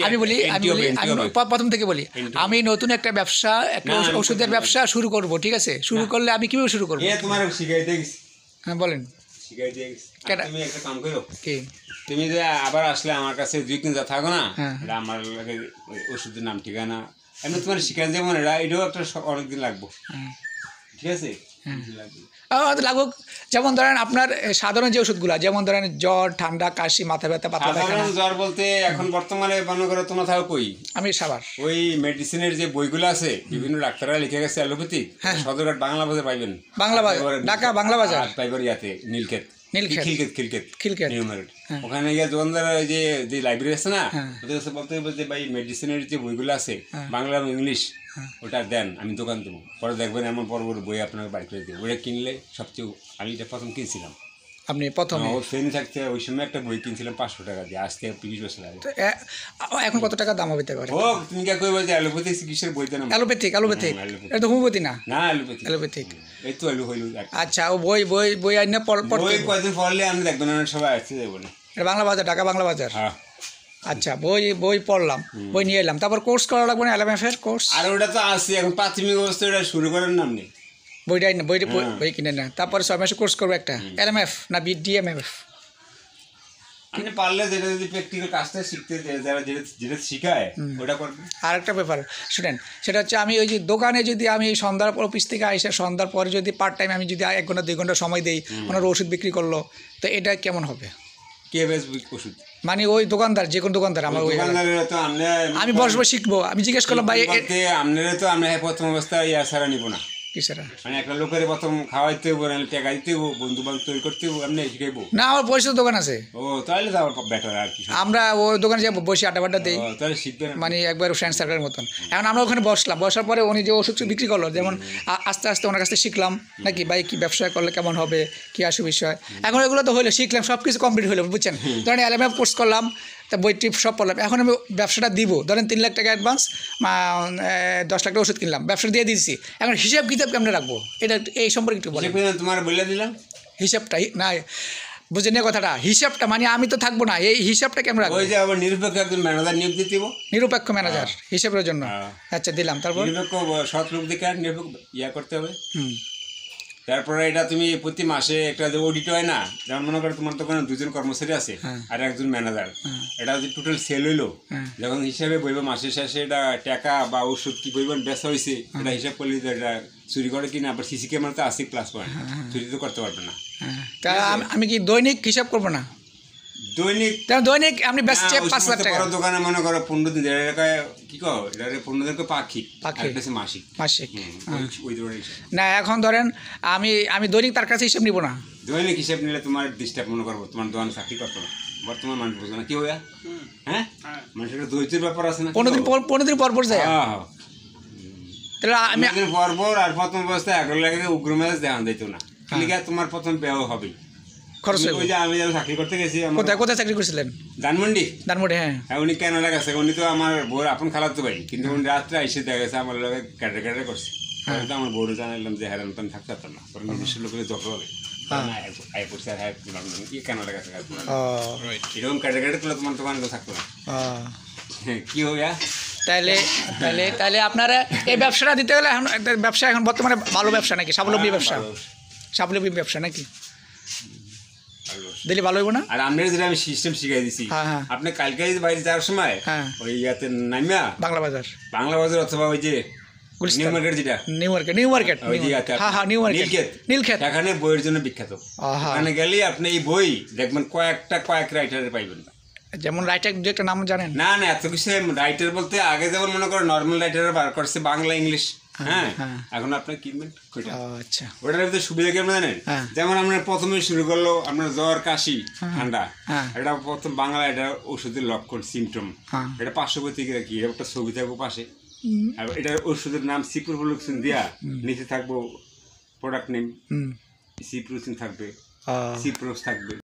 আমি বলি আমি প্রথম থেকে বলি, আমি নতুন একটা ব্যবসা, একটা ওষুধের ব্যবসা শুরু করব, ঠিক আছে? শুরু করলে আমি কিভাবে শুরু করবো? হ্যাঁ বলেন। তুমি একটা কাম করো, তুমি যে আবার আসলে আমার কাছে 2 দিন যা থাকো না, এটা আমার লাগে ওষুধের নাম ঠিকানা এমনি তোমার শিখান যেমন এটাও একটা অনেকদিন লাগবো, ঠিক আছে? লাগুক, যেমন ধরেন আপনার সাধারণ যে ওষুধগুলা, যেমন ধরেন জ্বর, ঠান্ডা, কাশি, মাথা ব্যথা, পাতলা পায়খানা। জ্বর বলতে এখন বর্তমানে মনে করো তোমার থাকো কই, আমি সাভার। ওই মেডিসিনের যে বইগুলো আছে বিভিন্ন ডাক্তাররা লিখে গেছে অ্যালোপ্যাথিক, সদরঘাট বাংলা বাজার পাইবেন, বাংলা বাজার, ঢাকা বাংলা বাজার পাইবার ইয়াতে খিলকেত ওখানে গিয়ে দোকানদার যে লাইব্রেরি আছে না, ওদের কাছে বলতে হবে যে ভাই মেডিসিনের যে বইগুলো আছে বাংলা এবং ইংলিশ, ওটা দেন, আমি দোকান দেবো, পরে দেখবেন এমন বড় বড় বই আপনাকে বাড়ি করে দেবো। ওটা কিনলে সবচেয়ে, আমি এটা প্রথম কিনছিলাম, আপনি প্রথম ওর ফ্রেন্ড থাকতে ওই সময় একটা বই কিনছিলাম 500 টাকা দিয়ে, আজ থেকে 20 বছর আগে। এখন কত টাকা দাম হতে পারে? ও তুমি কে কইবা যে অ্যালোপ্যাথিক চিকিৎসার বই দেন? অ্যালোপ্যাথিক এটা তো হোমিওপ্যাথি না? না, অ্যালোপ্যাথিক এই তো হইল। আচ্ছা, ও বই আইনা বই কয়দিন পড়লে আমি দেখবেন না, সবাই আসছে যাবো না। এটা বাংলা বাজার, ঢাকা বাংলা বাজার। হ্যাঁ, আচ্ছা, বই পড়লাম, বই নিয়ে এলাম, তারপর কোর্স করা লাগবে না? LMF এর কোর্স? আর ওটা তো আছে এখন প্রাথমিক অবস্থায়, ওটা শুরু করার নাম নেই। বই কিনে না, তারপরে 6 মাসে কোর্স করবো একটা LMF না DMF? আপনি পারলে যেটা যদি প্র্যাকটিক্যাল কাজটা শিখতে, যারা যেটা শিখায় ওটা করবে। আর একটা ব্যাপার শুনেন, সেটা হচ্ছে আমি ওই যে দোকানে যদি আমি সন্ধ্যার পর অফিস থেকে এসে সন্ধ্যার পরে যদি পার্ট টাইম আমি যদি 1 ঘন্টা 2 ঘন্টা সময় দিই, ওনার ওষুধ বিক্রি করলো, তো এটা কেমন হবে? কে বেচবে ওষুধ? মানে ওই দোকানদার, যে কোনো দোকানদার, আমার ওই আমি বসবো শিখবো, আমি জিজ্ঞেস করলাম ভাই আপনারা তো আমরা প্রথম অবস্থায় ছাড়া নিব না, মানে একটা লোকের প্রথম খাওয়াইতে হবো, টাকা দিতে হবো, বন্ধু বান্ধব তৈরি করতে হবো, এমনি শিখাইবো না? আমার পরিচিত দোকান আছে। ও তাহলে তো আমার বেটার আর কি, আমরা ওই দোকানে যাবো, বসে আড্ডা দিই, তাহলে শিখবে মানে একবার ফ্রেন্ড সার্কেলের মতন। এখন আমরা ওখানে বসার পরে উনি যে ওষুধ বিক্রি করলো, যেমন আস্তে আস্তে ওনার কাছ থেকে শিখলাম নাকি ভাই কি ব্যবসা করলে কেমন হবে, কি আসে বিষয়। এখন এগুলো তো হইলো, শিখলাম, সব কিছু কমপ্লিট হলো, বুঝছেন? ধরেন LMF কোর্স করলাম, তা বই টিপ সব পড়লাম, এখন আমি ব্যবসাটা দিব, ধরেন 3 লাখ টাকা অ্যাডভান্স, 10 লাখ টাকা ওষুধ কিনলাম, ব্যবসাটা দিয়ে দিচ্ছি, এখন হিসাব কিতাব কেমন রাখবো, এটা এই সম্পর্কে একটু বলেন। তোমার বলে দিলাম হিসাবটা না, বুঝেন কথাটা? হিসাবটা মানে আমি তো থাকবো না, এই হিসাবটা কেমন রাখবো? ওই যে আবার নিরপেক্ষ একজন ম্যানেজার নিয়োগ দিতে হবে, নিরপেক্ষ ম্যানেজার হিসাবের জন্য। আচ্ছা, দিলাম, তারপর নিরপেক্ষ সৎ লোক দেখে নিরপেক্ষ করতে হবে। তারপরে এটা তুমি প্রতি মাসে একটা যে অডিট হয় না, যেমন মনে করো তোমার দোকানে 2 জন কর্মচারী আছে আর একজন ম্যানেজার, এটা যে টোটাল সেল হইলো, যখন হিসাবে বইবে মাসের শেষে এটা টাকা বা ওষুধ কি পরিমাণ বেচা হয়েছে এটা হিসাব করলে এটা চুরি করে কিনা, আবার সিসি ক্যামেরাতে আসি প্লাস পয়েন্ট, চুরি তো করতে পারবে না। তা আমি কি দৈনিক হিসাব করবো না? দৈনিক আপনি বেচছে 5 লাখ টাকা, দোকানে মনে করো 15 দিন কি কো, এটা 15 দিন পাক্ষিক মাসিক না। এখন ধরেন আমি দৈনিক তার কাছে হিসাব নিব না। দৈনিক হিসাব নিলে তোমার ডিস্টার্ব মনে করবো, তোমার দোকানে চাকরি করতো না। বর্তমান মানুষ বুঝো না কি হইয়া, হ্যাঁ মানুষের ধৈর্যের ব্যাপার আছে না, 15 দিন পর যায়। তাহলে আমি পর আর প্রথম অবস্থায় 11 লাখ উগ্র মেজাজ দেখান দিত না, তোমার প্রথম ব্যয় হবে খরচ। ওই যে আমি চাকরি করতে গেছি, কোথায় চাকরি করছিলেন? ধানমন্ডি। হ্যাঁ, উনি কেন লাগাছে, উনি তো আমার বউর আপন খালাতো ভাই, কিন্তু উনি রাত্রে এসে দেখা গেছে আমার লোক ক্যাটার করছে, আমার বউরে জানাইলাম যে হ্যাঁ আমি থাকতে পারতাম না, নিজস্ব লোকের যত হবে কেন লাগাছে, এরকম ক্যাটার করলে তোমার দোকানে তো থাকতো না, কি হইয়া। তাহলে আপনারা এই ব্যবসাটা দিতে গেলে এখন ব্যবসা এখন বর্তমানে ভালো ব্যবসা নাকি, স্বাবলম্বী ব্যবসা নাকি দিলে ভালো হইব না? আর আপনার যেটা আমি সিস্টেম শিখাই দিছি, আপনি কালকে বাইরে যাওয়ার সময় ওই ইয়াতে নামিয়া বাংলা বাজার অথবা ওই যে নিউ মার্কেট এখানে বইয়ের জন্য বিখ্যাত, ওখানে গেলে আপনি এই বই দেখবেন কয়েক রাইটারের পাইবেন। যেমন রাইটার 2-1টা নাম জানেন? না এত কিছু রাইটার বলতে আগে যেমন মনে করো নর্মাল রাইটার বার করছে বাংলা ইংলিশ, হ্যাঁ এখন আপনার কিনবেন আচ্ছা, ওটার ভিতরে সুবিধা কেমন জানেন? যেমন আমরা প্রথমে শুরু করলো আপনার জ্বর, কাশি, ঠান্ডা, এটা প্রথম বাংলা এটা ওষুধের লক্ষণ সিমটম, এটা পার্শ্ববর্তী কি একটা ছবি থাকবো পাশে, এটা ওষুধের নাম সিপ্রোফ্লক্সিন দিয়া, নিচে থাকবো প্রোডাক্ট নেম, সিপ্রোসিন থাকবে, সিপ্রোস থাকবে।